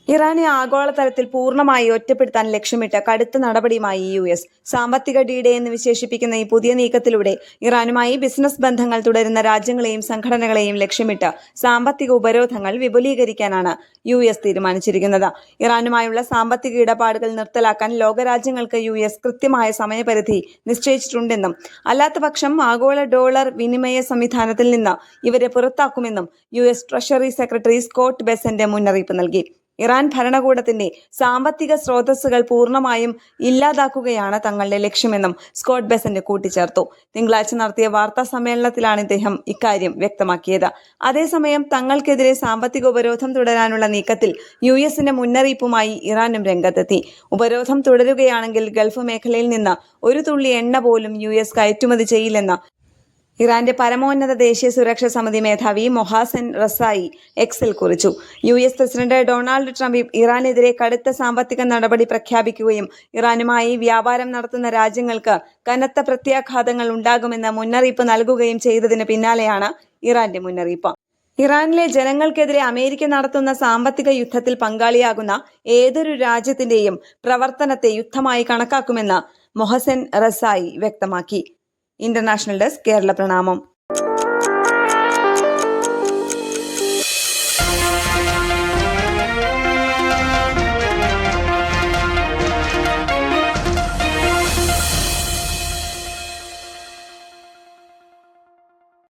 ഇറാനെ ആഗോളതലത്തിൽ പൂർണ്ണമായി ഒറ്റപ്പെടുത്താൻ ലക്ഷ്യമിട്ട് കടുത്ത നടപടിയുമായി US. സാമ്പത്തിക ഡി-ഡേ എന്ന് വിശേഷിപ്പിക്കുന്ന ഈ പുതിയ നീക്കത്തിലൂടെ ഇറാനുമായി ബിസിനസ് ബന്ധങ്ങൾ തുടരുന്ന രാജ്യങ്ങളെയും സംഘടനകളെയും ലക്ഷ്യമിട്ട് സാമ്പത്തിക ഉപരോധങ്ങൾ വിപുലീകരിക്കാനാണ് US തീരുമാനിച്ചിരിക്കുന്നത്. ഇറാനുമായുള്ള സാമ്പത്തിക ഇടപാടുകൾ നിർത്തലാക്കാൻ ലോകരാജ്യങ്ങൾക്ക് US കൃത്യമായ സമയപരിധി നിശ്ചയിച്ചിട്ടുണ്ടെന്നും അല്ലാത്തപക്ഷം ആഗോള ഡോളർ വിനിമയ സംവിധാനത്തിൽ നിന്ന് ഇവരെ പുറത്താക്കുമെന്നും US treasury secretary Scott Bessent മുന്നറിയിപ്പ് നൽകി. ഇറാൻ ഭരണകൂടത്തിന്റെ സാമ്പത്തിക സ്രോതസ്സുകൾ പൂർണ്ണമായും ഇല്ലാതാക്കുകയാണ് തങ്ങളുടെ ലക്ഷ്യമെന്നും സ്കോട്ട് ബെസന്റ് കൂട്ടിച്ചേർത്തു. തിങ്കളാഴ്ച നടത്തിയ വാർത്താ സമ്മേളനത്തിലാണ് ഇദ്ദേഹം ഇക്കാര്യം വ്യക്തമാക്കിയത്. അതേസമയം തങ്ങൾക്കെതിരെ സാമ്പത്തിക ഉപരോധം തുടരാനുള്ള നീക്കത്തിൽ US-ന്റെ മുന്നറിയിപ്പുമായി ഇറാനും രംഗത്തെത്തി. ഉപരോധം തുടരുകയാണെങ്കിൽ ഗൾഫ് മേഖലയിൽ നിന്ന് ഒരു തുള്ളി എണ്ണ പോലും US കയറ്റുമതി ചെയ്യില്ലെന്ന് ഇറാന്റെ പരമോന്നത ദേശീയ സുരക്ഷാ സമിതി മേധാവി മൊഹാസെൻ റസായി എക്സിൽ കുറിച്ചു. US പ്രസിഡന്റ് ഡൊണാൾഡ് ട്രംപ് ഇറാനെതിരെ കടുത്ത സാമ്പത്തിക നടപടി പ്രഖ്യാപിക്കുകയും ഇറാനുമായി വ്യാപാരം നടത്തുന്ന രാജ്യങ്ങൾക്ക് കനത്ത പ്രത്യാഘാതങ്ങൾ ഉണ്ടാകുമെന്ന് മുന്നറിയിപ്പ് നൽകുകയും ചെയ്തതിന് പിന്നാലെയാണ് ഇറാന്റെ മുന്നറിയിപ്പ്. ഇറാനിലെ ജനങ്ങൾക്കെതിരെ അമേരിക്ക നടത്തുന്ന സാമ്പത്തിക യുദ്ധത്തിൽ പങ്കാളിയാകുന്ന ഏതൊരു രാജ്യത്തിന്റെയും പ്രവർത്തനത്തെ യുദ്ധമായി കണക്കാക്കുമെന്ന് മൊഹസെൻ റസായി വ്യക്തമാക്കി. ഇന്റർനാഷണൽ ഡെസ്ക്, കേരള പ്രണാമം.